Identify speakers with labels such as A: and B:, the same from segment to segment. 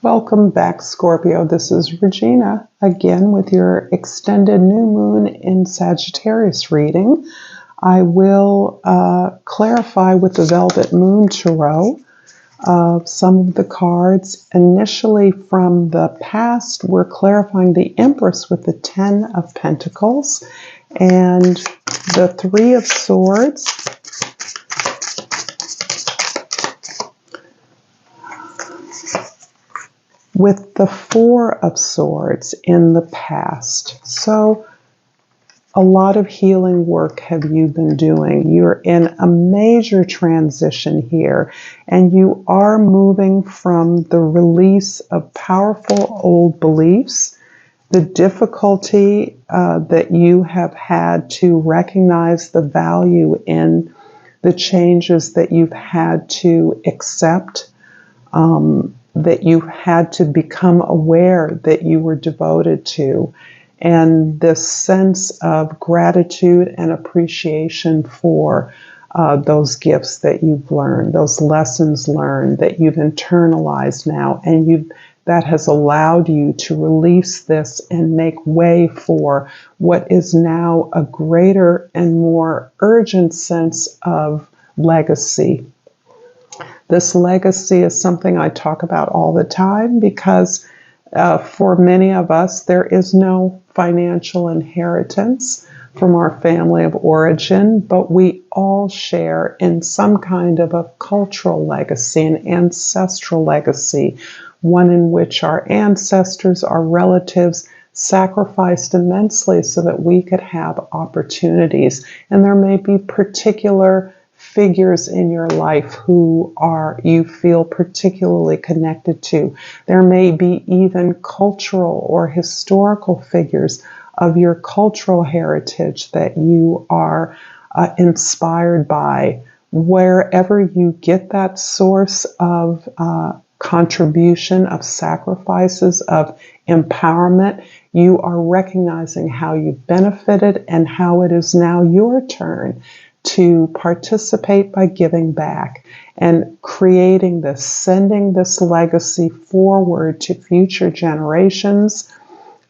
A: Welcome back, Scorpio. This is Regina again with your extended new moon in Sagittarius reading. I will clarify with the Velvet Moon Tarot some of the cards. Initially from the past, we're clarifying the Empress with the Ten of Pentacles and the Three of Swords. With the Four of Swords in the past. So a lot of healing work have you been doing. You're in a major transition here, and you are moving from the release of powerful old beliefs, the difficulty that you have had to recognize the value in the changes that you've had to accept, that you had to become aware that you were devoted to, and this sense of gratitude and appreciation for those gifts that you've learned, those lessons learned that you've internalized now, and that has allowed you to release this and make way for what is now a greater and more urgent sense of legacy. This legacy is something I talk about all the time because for many of us, there is no financial inheritance from our family of origin, but we all share in some kind of a cultural legacy, an ancestral legacy, one in which our ancestors, our relatives, sacrificed immensely so that we could have opportunities. And there may be particular figures in your life who you feel particularly connected to. There may be even cultural or historical figures of your cultural heritage that you are inspired by. Wherever you get that source of contribution, of sacrifices, of empowerment, you are recognizing how you've benefited and how it is now your turn to participate by giving back and creating this, sending this legacy forward to future generations,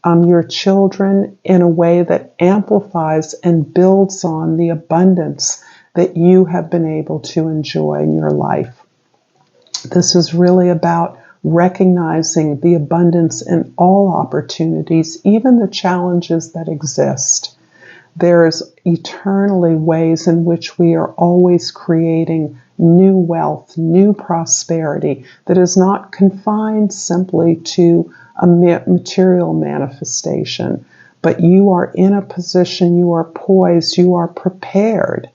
A: your children, in a way that amplifies and builds on the abundance that you have been able to enjoy in your life. This is really about recognizing the abundance in all opportunities, even the challenges that exist. There's eternally ways in which we are always creating new wealth, new prosperity that is not confined simply to a material manifestation. But you are in a position, you are poised, you are prepared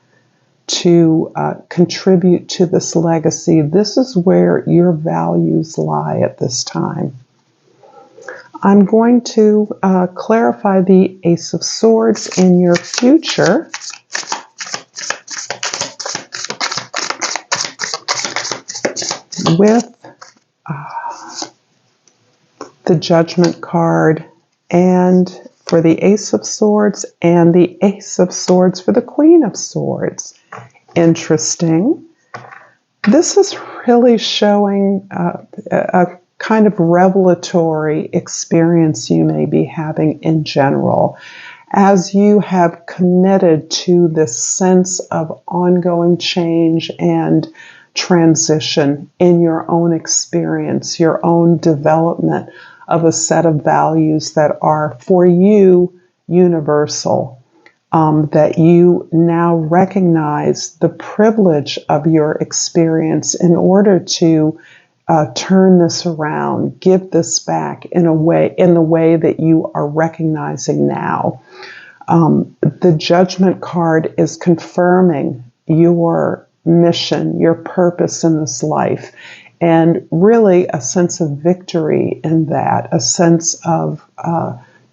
A: to contribute to this legacy. This is where your values lie at this time. I'm going to clarify the Ace of Swords in your future. With the Judgment card, and for the Ace of Swords, and the Ace of Swords for the Queen of Swords. Interesting. This is really showing a kind of revelatory experience you may be having in general, as you have committed to this sense of ongoing change and transition in your own experience, your own development of a set of values that are for you universal. That you now recognize the privilege of your experience in order to turn this around, give this back in the way that you are recognizing now. The Judgment card is confirming your mission, your purpose in this life, and really a sense of victory in that, a sense of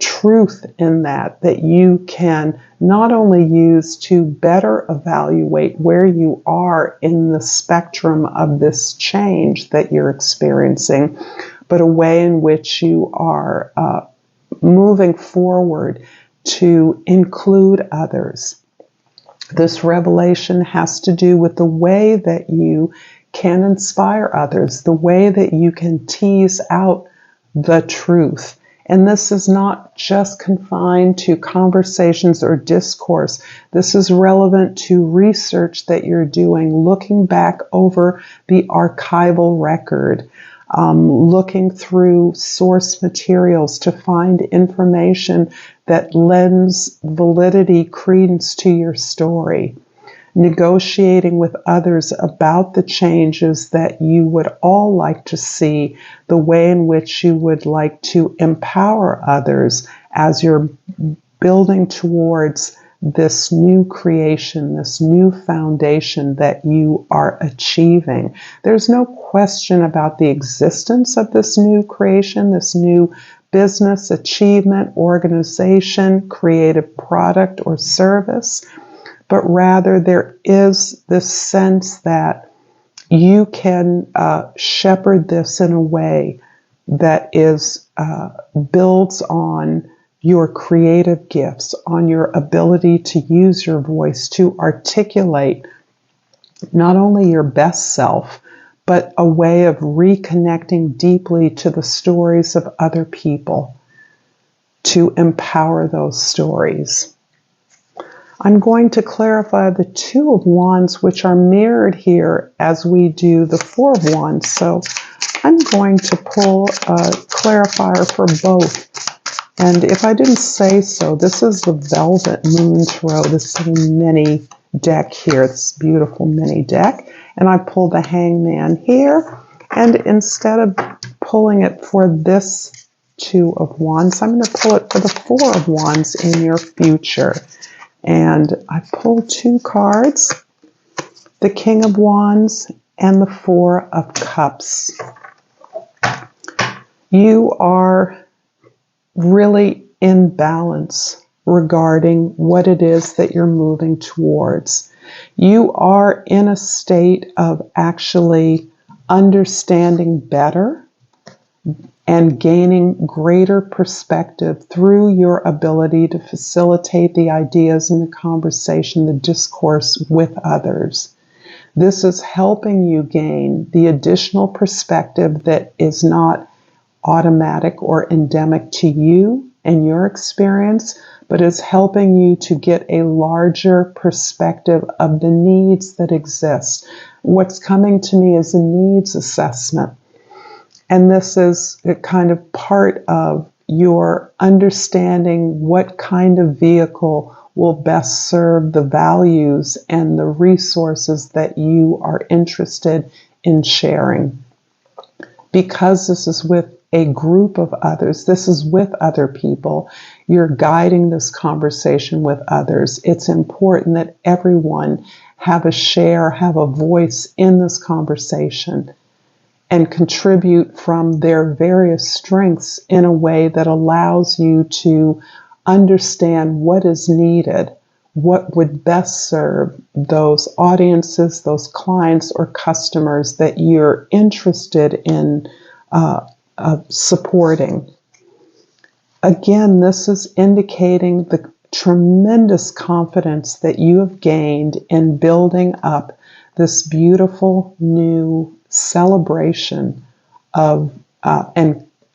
A: truth in that you can not only use to better evaluate where you are in the spectrum of this change that you're experiencing, but a way in which you are moving forward to include others. This revelation has to do with the way that you can inspire others, the way that you can tease out the truth. And this is not just confined to conversations or discourse. This is relevant to research that you're doing, looking back over the archival record, looking through source materials to find information that lends validity, credence to your story. Negotiating with others about the changes that you would all like to see, the way in which you would like to empower others as you're building towards this new creation, this new foundation that you are achieving. There's no question about the existence of this new creation, this new business, achievement, organization, creative product, or service. But rather there is this sense that you can shepherd this in a way that is builds on your creative gifts, on your ability to use your voice to articulate not only your best self, but a way of reconnecting deeply to the stories of other people, to empower those stories. I'm going to clarify the Two of Wands, which are mirrored here as we do the Four of Wands. So I'm going to pull a clarifier for both. And if I didn't say so, this is the Velvet Moon Tarot, this little mini deck here, this beautiful mini deck. And I pulled the Hangman here. And instead of pulling it for this Two of Wands, I'm going to pull it for the Four of Wands in your future. And I pulled two cards, the King of Wands and the Four of Cups. You are really in balance regarding what it is that you're moving towards. You are in a state of actually understanding better and gaining greater perspective through your ability to facilitate the ideas and the conversation, the discourse with others. This is helping you gain the additional perspective that is not automatic or endemic to you and your experience, but is helping you to get a larger perspective of the needs that exist. What's coming to me is a needs assessment. And this is a kind of part of your understanding what kind of vehicle will best serve the values and the resources that you are interested in sharing. Because this is with a group of others, this is with other people, you're guiding this conversation with others. It's important that everyone have a share, have a voice in this conversation, and contribute from their various strengths in a way that allows you to understand what is needed, what would best serve those audiences, those clients or customers that you're interested in supporting. Again, this is indicating the tremendous confidence that you have gained in building up this beautiful new celebration of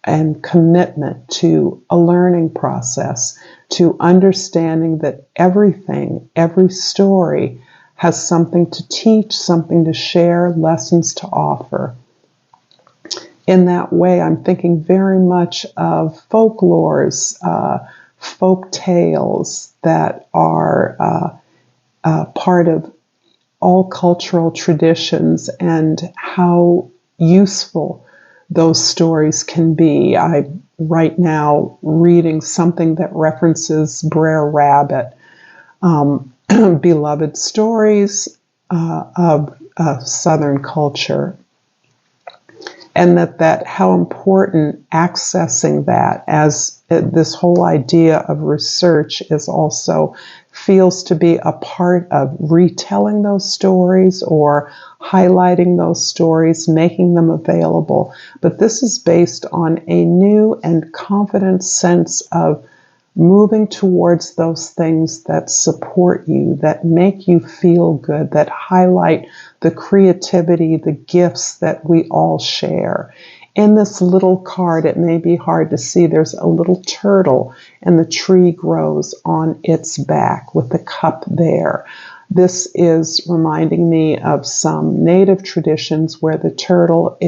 A: and commitment to a learning process, to understanding that everything, every story has something to teach, something to share, lessons to offer. In that way, I'm thinking very much of folklores, folk tales that are part of all cultural traditions and how useful those stories can be. I'm right now reading something that references Brer Rabbit, beloved stories of Southern culture. And that how important accessing that, as this whole idea of research is also feels to be a part of retelling those stories or highlighting those stories, making them available. But this is based on a new and confident sense of moving towards those things that support you, that make you feel good, that highlight the creativity, the gifts that we all share. In this little card, it may be hard to see, there's a little turtle, and the tree grows on its back with the cup there. This is reminding me of some native traditions where the Turtle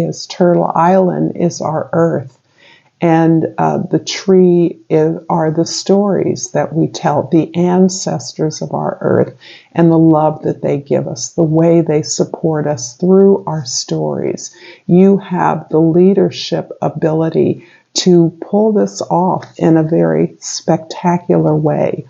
A: Island is our earth. And the tree are the stories that we tell, the ancestors of our earth, and the love that they give us, the way they support us through our stories. You have the leadership ability to pull this off in a very spectacular way.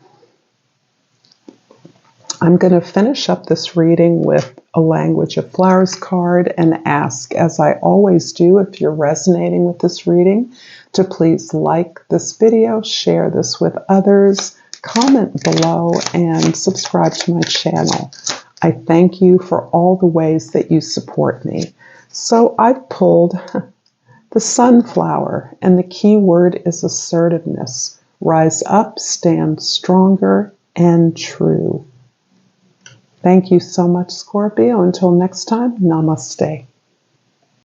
A: I'm going to finish up this reading with a Language of Flowers card and ask, as I always do, if you're resonating with this reading, to please like this video, share this with others, comment below, and subscribe to my channel. I thank you for all the ways that you support me. So I've pulled the Sunflower, and the key word is assertiveness. Rise up, stand stronger and true. Thank you so much, Scorpio. Until next time, namaste.